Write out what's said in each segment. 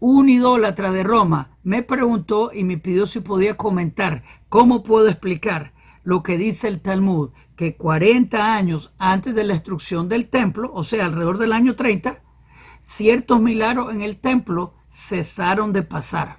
Un idólatra de Roma me preguntó y me pidió si podía comentar cómo puedo explicar lo que dice el Talmud, que 40 años antes de la destrucción del templo, o sea, alrededor del año 30, ciertos milagros en el templo cesaron de pasar.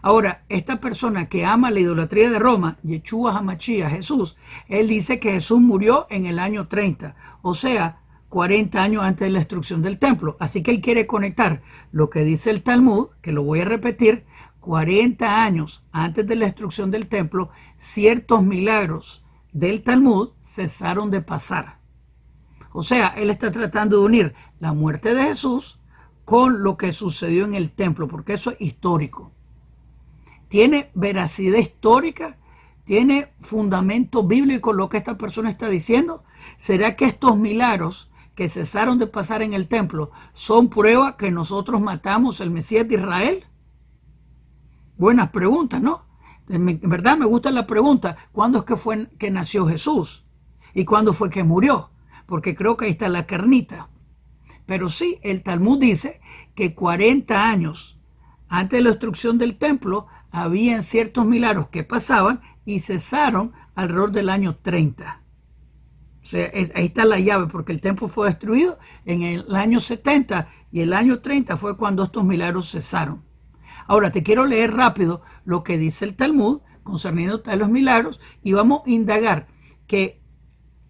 Ahora, esta persona que ama la idolatría de Roma, Yeshua HaMashiach, Jesús, él dice que Jesús murió en el año 30, o sea, 40 años antes de la destrucción del templo. Así que él quiere conectar lo que dice el Talmud, que lo voy a repetir, 40 años antes de la destrucción del templo, ciertos milagros del Talmud cesaron de pasar. O sea, él está tratando de unir la muerte de Jesús con lo que sucedió en el templo, porque eso es histórico. Tiene veracidad histórica, tiene fundamento bíblico lo que esta persona está diciendo. ¿Será que estos milagros que cesaron de pasar en el templo son prueba que nosotros matamos el Mesías de Israel? Buenas preguntas, ¿no? En verdad me gusta la pregunta, ¿cuándo es que fue que nació Jesús? ¿Y cuándo fue que murió? Porque creo que ahí está la carnita. Pero sí, el Talmud dice que 40 años antes de la destrucción del templo habían ciertos milagros que pasaban y cesaron alrededor del año 30. O sea, ahí está la llave, porque el templo fue destruido en el año 70 y el año 30 fue cuando estos milagros cesaron. Ahora, te quiero leer rápido lo que dice el Talmud concerniendo a los milagros y vamos a indagar que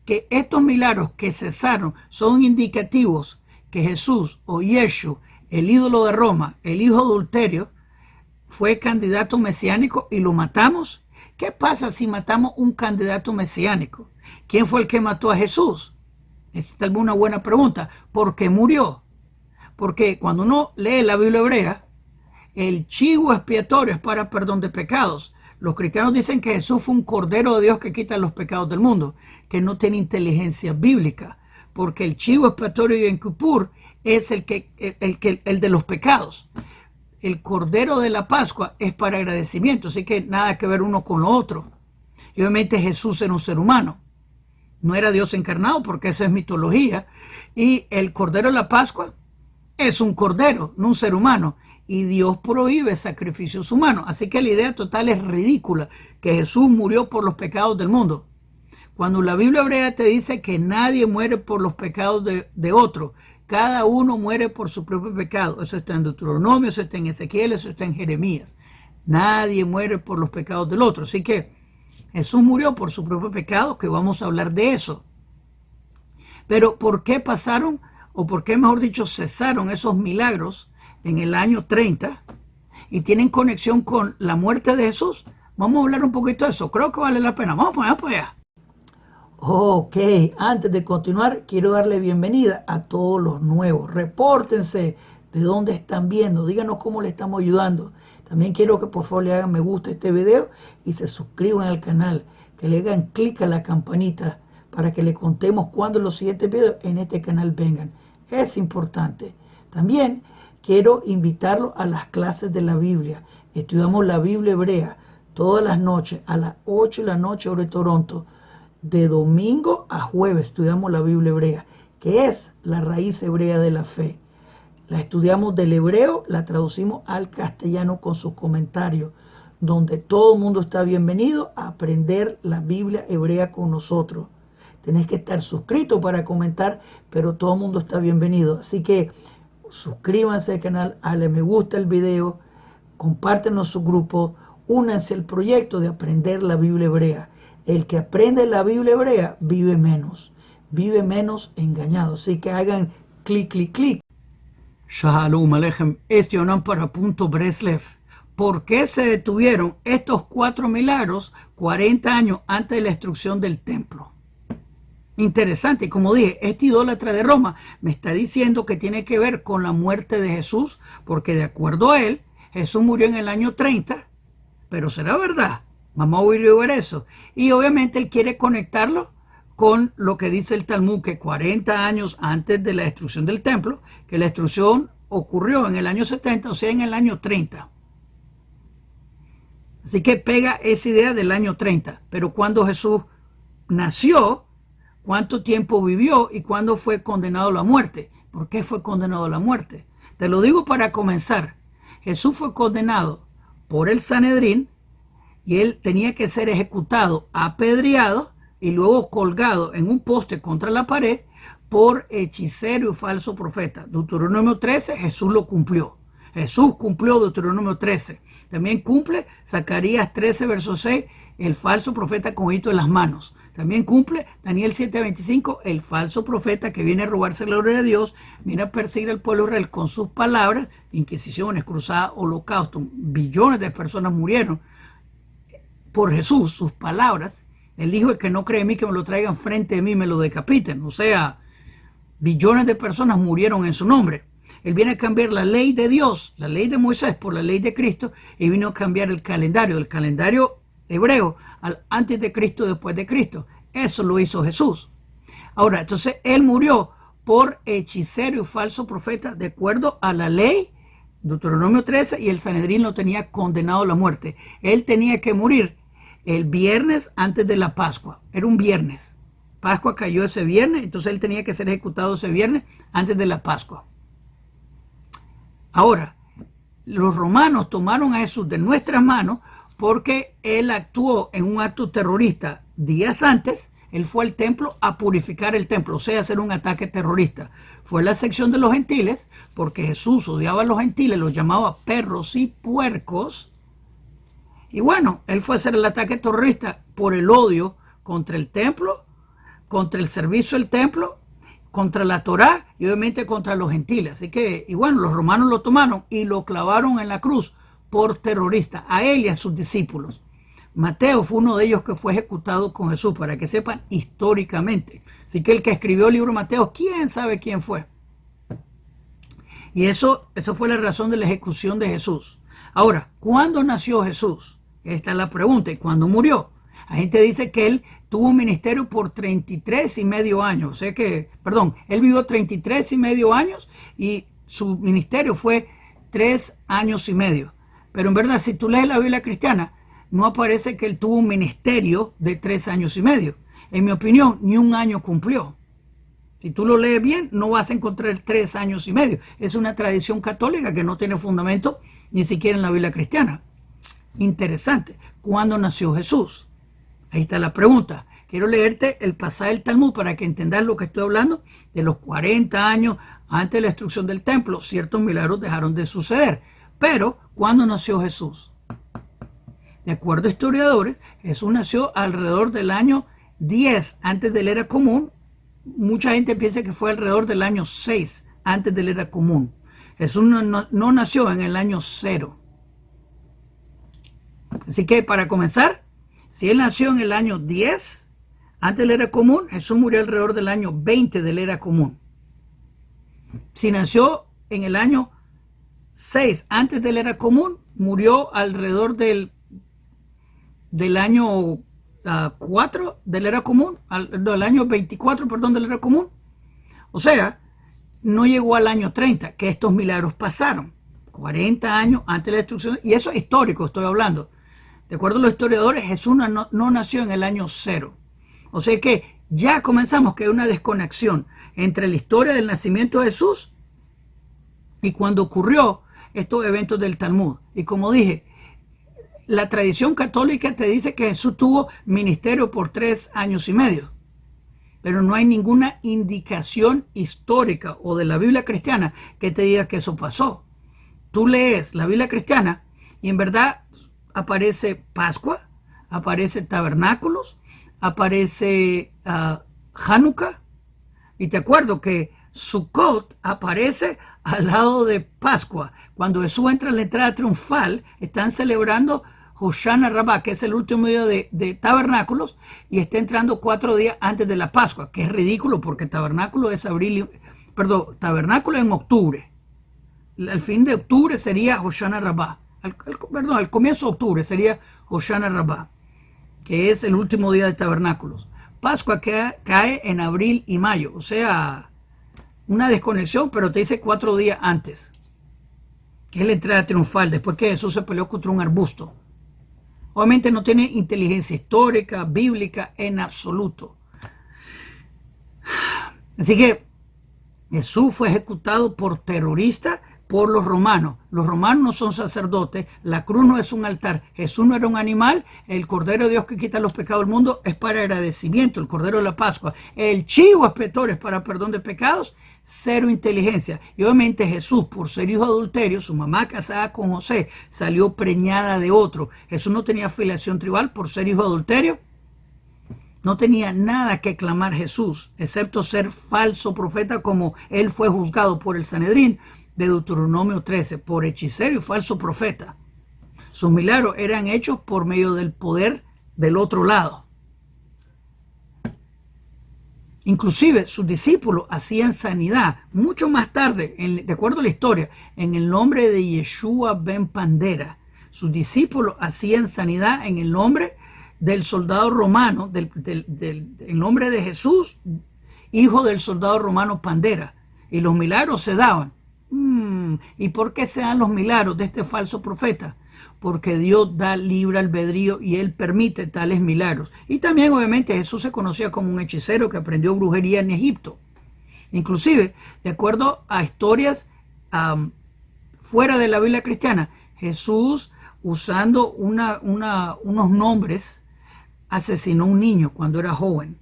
estos milagros que cesaron son indicativos que Jesús o Yeshua, el ídolo de Roma, el hijo adulterio, fue candidato mesiánico y lo matamos. ¿Qué pasa si matamos un candidato mesiánico? ¿Quién fue el que mató a Jesús? Esta es una buena pregunta. ¿Por qué murió? Porque cuando uno lee la Biblia hebrea, el chivo expiatorio es para perdón de pecados. Los cristianos dicen que Jesús fue un cordero de Dios que quita los pecados del mundo, que no tiene inteligencia bíblica, porque el chivo expiatorio de Yom Kippur es el de los pecados. El cordero de la Pascua es para agradecimiento, así que nada que ver uno con lo otro. Y obviamente Jesús era un ser humano, no era Dios encarnado, porque eso es mitología, y el cordero de la Pascua es un cordero, no un ser humano, y Dios prohíbe sacrificios humanos, así que la idea total es ridícula, que Jesús murió por los pecados del mundo. Cuando la Biblia hebrea te dice que nadie muere por los pecados de otro, cada uno muere por su propio pecado. Eso está en Deuteronomio, eso está en Ezequiel, eso está en Jeremías. Nadie muere por los pecados del otro. Así que Jesús murió por su propio pecado, que vamos a hablar de eso. Pero ¿por qué pasaron, o por qué mejor dicho, cesaron esos milagros en el año 30 y tienen conexión con la muerte de Jesús? Vamos a hablar un poquito de eso. Creo que vale la pena. Vamos para allá. Ok, antes de continuar, quiero darle bienvenida a todos los nuevos. Repórtense de dónde están viendo, díganos cómo le estamos ayudando. También quiero que por favor le hagan me gusta a este video y se suscriban al canal, que le hagan clic a la campanita para que le contemos cuando los siguientes videos en este canal vengan. Es importante. También quiero invitarlos a las clases de la Biblia. Estudiamos la Biblia hebrea todas las noches a las 8 de la noche hora de Toronto. De domingo a jueves estudiamos la Biblia hebrea, que es la raíz hebrea de la fe. La estudiamos del hebreo, la traducimos al castellano con sus comentarios, donde todo el mundo está bienvenido a aprender la Biblia hebrea con nosotros. Tenés que estar suscrito para comentar, pero todo el mundo está bienvenido. Así que suscríbanse al canal, dale me gusta el video, compártenos su grupo, únanse al proyecto de aprender la Biblia hebrea. El que aprende la Biblia hebrea vive menos engañado. Así que hagan clic, clic, clic. Shalom Aleichem, Estionam para Punto Breslev. ¿Por qué se detuvieron estos 4 milagros 40 años antes de la destrucción del templo? Interesante, como dije, este idólatra de Roma me está diciendo que tiene que ver con la muerte de Jesús, porque de acuerdo a él, Jesús murió en el año 30, pero ¿será verdad? Vamos a oír ver eso. Y obviamente él quiere conectarlo con lo que dice el Talmud, que 40 años antes de la destrucción del templo, que la destrucción ocurrió en el año 70, o sea, en el año 30. Así que pega esa idea del año 30. Pero cuando Jesús nació, ¿cuánto tiempo vivió y cuándo fue condenado a la muerte? ¿Por qué fue condenado a la muerte? Te lo digo para comenzar. Jesús fue condenado por el Sanedrín y él tenía que ser ejecutado, apedreado y luego colgado en un poste contra la pared por hechicero y falso profeta. Deuteronomio 13, Jesús lo cumplió. Jesús cumplió Deuteronomio 13. También cumple Zacarías 13, verso 6, el falso profeta con ojito en las manos. También cumple Daniel 7:25, el falso profeta que viene a robarse la gloria de Dios, viene a perseguir al pueblo de Israel con sus palabras, inquisiciones, cruzadas, holocaustos. Billones de personas murieron por Jesús, sus palabras. Él dijo: el que no cree en mí, que me lo traigan frente de mí, me lo decapiten. O sea, billones de personas murieron en su nombre. Él viene a cambiar la ley de Dios, la ley de Moisés por la ley de Cristo, y vino a cambiar el calendario, del calendario hebreo al antes de Cristo, después de Cristo. Eso lo hizo Jesús. Ahora, entonces él murió por hechicero y falso profeta de acuerdo a la ley, Deuteronomio 13, y el Sanedrín lo tenía condenado a la muerte. Él tenía que morir el viernes antes de la Pascua. Era un viernes. Pascua cayó ese viernes, entonces él tenía que ser ejecutado ese viernes antes de la Pascua. Ahora, los romanos tomaron a Jesús de nuestras manos porque él actuó en un acto terrorista días antes. Él fue al templo a purificar el templo, o sea, hacer un ataque terrorista. Fue la sección de los gentiles, porque Jesús odiaba a los gentiles, los llamaba perros y puercos. Y bueno, él fue a hacer el ataque terrorista por el odio contra el templo, contra el servicio del templo, contra la Torá y obviamente contra los gentiles. Así que, y bueno, los romanos lo tomaron y lo clavaron en la cruz por terrorista, a él y a sus discípulos. Mateo fue uno de ellos que fue ejecutado con Jesús, para que sepan históricamente. Así que el que escribió el libro Mateo, ¿quién sabe quién fue? Y eso fue la razón de la ejecución de Jesús. Ahora, ¿cuándo nació Jesús? Esta es la pregunta. ¿Y cuándo murió? La gente dice que él tuvo un ministerio por 33 y medio años. O sea que, perdón, él vivió 33 y medio años y su ministerio fue 3 años y medio. Pero en verdad, si tú lees la Biblia cristiana, no aparece que él tuvo un ministerio de 3 años y medio. En mi opinión, ni un año cumplió. Si tú lo lees bien, no vas a encontrar 3 años y medio. Es una tradición católica que no tiene fundamento ni siquiera en la Biblia cristiana. Interesante. ¿Cuándo nació Jesús? Ahí está la pregunta. Quiero leerte el pasaje del Talmud para que entendas lo que estoy hablando. De los 40 años antes de la destrucción del templo, ciertos milagros dejaron de suceder. Pero, ¿cuándo nació Jesús? De acuerdo a historiadores, Jesús nació alrededor del año 10 antes de la era común. Mucha gente piensa que fue alrededor del año 6 antes de la era común. Jesús no nació en el año 0. Así que para comenzar, si él nació en el año 10 antes de la era común, Jesús murió alrededor del año 20 de la era común. Si nació en el año 6 antes de la era común, murió alrededor del año 4 de la era común, del año 24, perdón, de la era común. O sea, no llegó al año 30, que estos milagros pasaron. 40 años antes de la destrucción, y eso es histórico, estoy hablando. De acuerdo a los historiadores, Jesús no nació en el año 0. O sea que ya comenzamos que hay una desconexión entre la historia del nacimiento de Jesús y cuando ocurrió estos eventos del Talmud. Y como dije, la tradición católica te dice que Jesús tuvo ministerio por 3 años y medio. Pero no hay ninguna indicación histórica o de la Biblia cristiana que te diga que eso pasó. Tú lees la Biblia cristiana y en verdad aparece Pascua, aparece tabernáculos, aparece Hanukkah. Y te acuerdo que Sukkot aparece al lado de Pascua. Cuando Jesús entra en la entrada triunfal, están celebrando Hoshana Rabbah, que es el último día de tabernáculos, y está entrando 4 días antes de la Pascua, que es ridículo porque tabernáculo es tabernáculo en octubre. Al fin de octubre sería Hoshana Rabbah. Al comienzo de octubre sería Hoshana Rabbah, que es el último día de tabernáculos. Pascua cae en abril y mayo, o sea, una desconexión, pero te dice 4 días antes, que es la entrada triunfal, después que Jesús se peleó contra un arbusto. Obviamente no tiene inteligencia histórica, bíblica, en absoluto. Así que Jesús fue ejecutado por terrorista, por los romanos. Los romanos no son sacerdotes, la cruz no es un altar, Jesús no era un animal, el Cordero de Dios que quita los pecados del mundo es para agradecimiento, el Cordero de la Pascua, el chivo expiatorio es para perdón de pecados, cero inteligencia. Y obviamente Jesús, por ser hijo adulterio, su mamá casada con José salió preñada de otro. Jesús no tenía filiación tribal por ser hijo adulterio. No tenía nada que clamar Jesús, excepto ser falso profeta, como él fue juzgado por el Sanedrín de Deuteronomio 13, por hechicero y falso profeta. Sus milagros eran hechos por medio del poder del otro lado. Inclusive sus discípulos hacían sanidad mucho más tarde, de acuerdo a la historia, en el nombre de Yeshua ben Pandera. Sus discípulos hacían sanidad en el nombre del soldado romano, el nombre de Jesús, hijo del soldado romano Pandera. Y los milagros se daban. ¿Y por qué se dan los milagros de este falso profeta? Porque Dios da libre albedrío y Él permite tales milagros. Y también obviamente Jesús se conocía como un hechicero que aprendió brujería en Egipto. Inclusive, de acuerdo a historias fuera de la Biblia cristiana, Jesús, usando unos nombres, asesinó a un niño cuando era joven.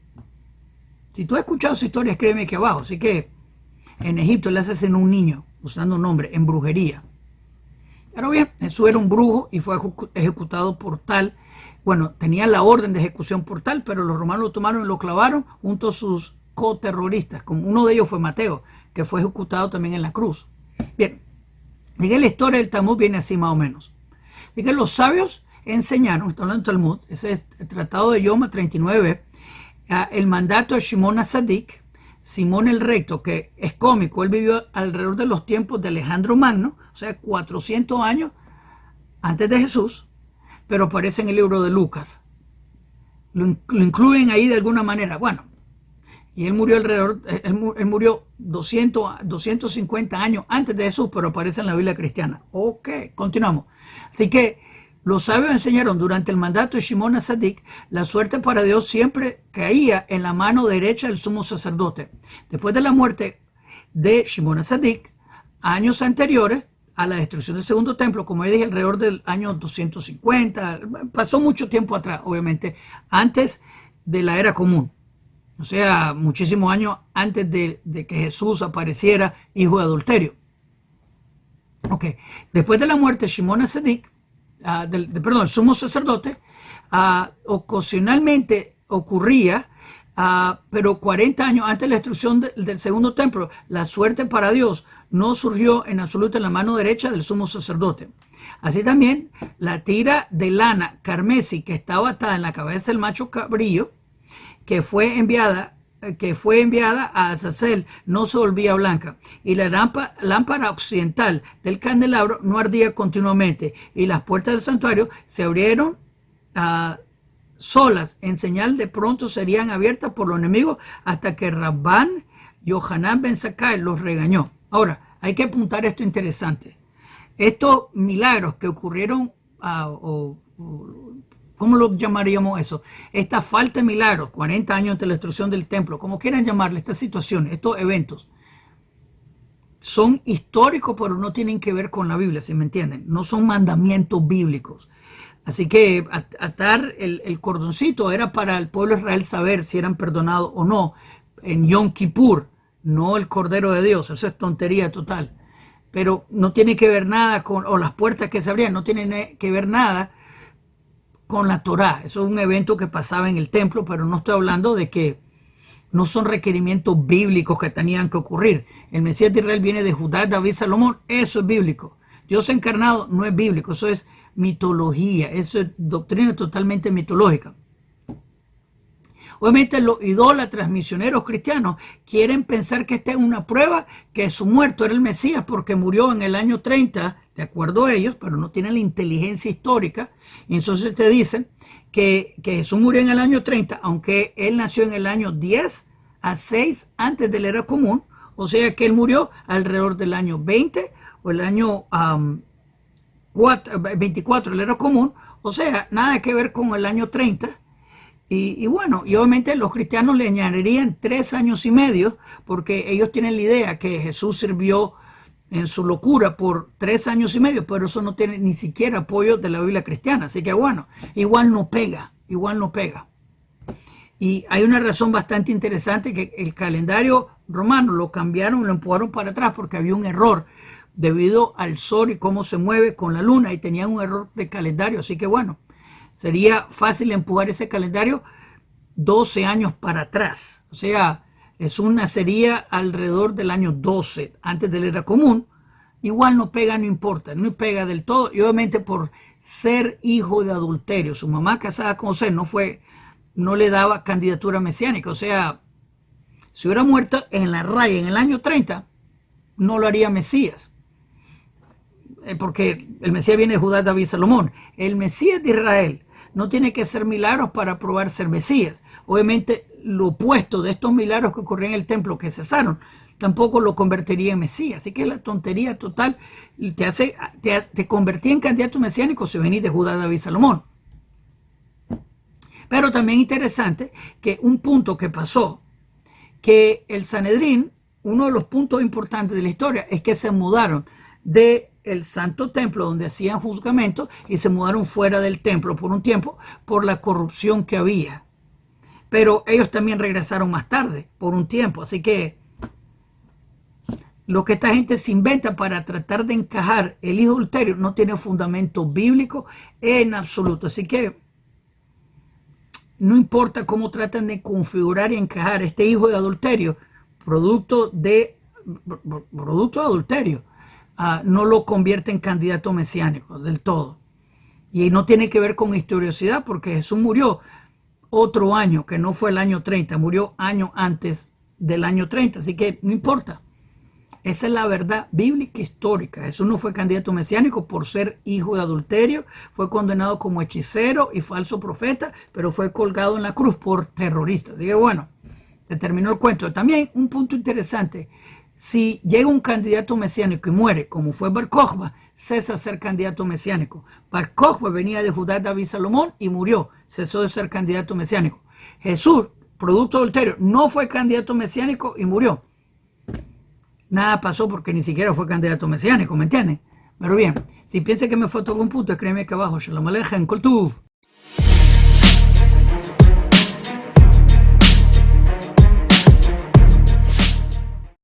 Si tú has escuchado esa historia, escríbeme aquí abajo. Así que en Egipto le asesinó a un niño usando un nombre en brujería. Pero bien, Jesús era un brujo y fue ejecutado por tal. Bueno, tenía la orden de ejecución por tal, pero los romanos lo tomaron y lo clavaron junto a sus coterroristas. Como uno de ellos fue Mateo, que fue ejecutado también en la cruz. Bien, diga, la historia del Talmud viene así más o menos. Diga, los sabios enseñaron, está hablando del Talmud, ese es el Tratado de Yoma 39, el mandato de Shimon HaTzadik, Simón el Recto, que es cómico, él vivió alrededor de los tiempos de Alejandro Magno, o sea, 400 años antes de Jesús, pero aparece en el libro de Lucas. Lo incluyen ahí de alguna manera. Bueno, y él murió él murió 250 años antes de Jesús, pero aparece en la Biblia cristiana. Ok, continuamos. Así que los sabios enseñaron durante el mandato de Shimon HaTzadik, la suerte para Dios siempre caía en la mano derecha del sumo sacerdote. Después de la muerte de Shimon HaTzadik, años anteriores a la destrucción del segundo templo, como dije, alrededor del año 250, pasó mucho tiempo atrás, obviamente, antes de la era común. O sea, muchísimos años antes de que Jesús apareciera hijo de adulterio. Ok, después de la muerte de Shimon HaTzadik, el sumo sacerdote, ocasionalmente ocurría, pero 40 años antes de la destrucción del segundo templo, la suerte para Dios no surgió en absoluto en la mano derecha del sumo sacerdote. Así también, la tira de lana carmesí que estaba atada en la cabeza del macho cabrillo, que fue enviada a Azazel, no se volvía blanca, y la lámpara occidental del candelabro no ardía continuamente, y las puertas del santuario se abrieron solas, en señal de pronto serían abiertas por los enemigos, hasta que Rabban Yohanan ben Zakkai los regañó. Ahora, hay que apuntar esto interesante. Estos milagros que ocurrieron, ¿cómo lo llamaríamos eso? Esta falta de milagros, 40 años de la destrucción del templo, como quieran llamarle, estas situaciones, estos eventos, son históricos, pero no tienen que ver con la Biblia, ¿sí me entienden? No son mandamientos bíblicos. Así que atar el cordoncito era para el pueblo de Israel saber si eran perdonados o no en Yom Kippur, no el Cordero de Dios. Eso es tontería total. Pero no tiene que ver nada con, o las puertas que se abrían, no tienen que ver nada con la Torá. Eso es un evento que pasaba en el templo, pero no estoy hablando de que no son requerimientos bíblicos que tenían que ocurrir. El Mesías de Israel viene de Judá, David, Salomón. Eso es bíblico. Dios encarnado no es bíblico. Eso es mitología. Eso es doctrina totalmente mitológica. Obviamente los idólatras misioneros cristianos quieren pensar que esta es una prueba que su muerto era el Mesías porque murió en el año 30, de acuerdo a ellos, pero no tienen la inteligencia histórica. Y entonces te dicen que Jesús murió en el año 30, aunque él nació en el año 10 a 6 antes de la era común. O sea que él murió alrededor del año 20 o el año 24 de la era común. O sea, nada que ver con el año 30. Y bueno, y obviamente los cristianos le añadirían 3 años y medio, porque ellos tienen la idea que Jesús sirvió en su locura por 3 años y medio, pero eso no tiene ni siquiera apoyo de la Biblia cristiana. Así que bueno, igual no pega, igual no pega. Y hay una razón bastante interesante, que el calendario romano lo cambiaron, lo empujaron para atrás porque había un error debido al sol y cómo se mueve con la luna, y tenían un error de calendario. Así que bueno, sería fácil empujar ese calendario 12 años para atrás. O sea, sería alrededor del año 12 antes de la era común. Igual no pega, no importa, no pega del todo. Y obviamente por ser hijo de adulterio, su mamá casada con José no le daba candidatura mesiánica. O sea, si hubiera muerto en la raya en el año 30, no lo haría Mesías. Porque el Mesías viene de Judá, David, Salomón. El Mesías de Israel no tiene que hacer milagros para probar ser Mesías. Obviamente, lo opuesto de estos milagros que ocurrían en el templo, que cesaron, tampoco lo convertiría en Mesías. Así que la tontería total te convertía en candidato mesiánico si venís de Judá, David, Salomón. Pero también interesante que un punto que pasó, que el Sanedrín, uno de los puntos importantes de la historia, es que se mudaron del Santo Templo donde hacían juzgamentos y se mudaron fuera del templo por un tiempo por la corrupción que había. Pero ellos también regresaron más tarde por un tiempo. Así que lo que esta gente se inventa para tratar de encajar el hijo adulterio no tiene fundamento bíblico en absoluto. Así que no importa cómo tratan de configurar y encajar este hijo de adulterio, producto de adulterio, no lo convierte en candidato mesiánico del todo. Y no tiene que ver con historiosidad, porque Jesús murió otro año, que no fue el año 30, murió año antes del año 30, así que no importa. Esa es la verdad bíblica histórica. Jesús no fue candidato mesiánico por ser hijo de adulterio, fue condenado como hechicero y falso profeta, pero fue colgado en la cruz por terrorista. Así que bueno, se terminó el cuento. También un punto interesante: si llega un candidato mesiánico y muere, como fue Bar Kokhba, cesa de ser candidato mesiánico. Bar Kokhba venía de Judá, David, Salomón y murió, cesó de ser candidato mesiánico. Jesús, producto de adulterio, no fue candidato mesiánico y murió. Nada pasó porque ni siquiera fue candidato mesiánico, ¿me entienden? Pero bien, si piensa que me faltó algún punto, escríbeme aquí abajo. Shalom Aleichem, Kol Tuv.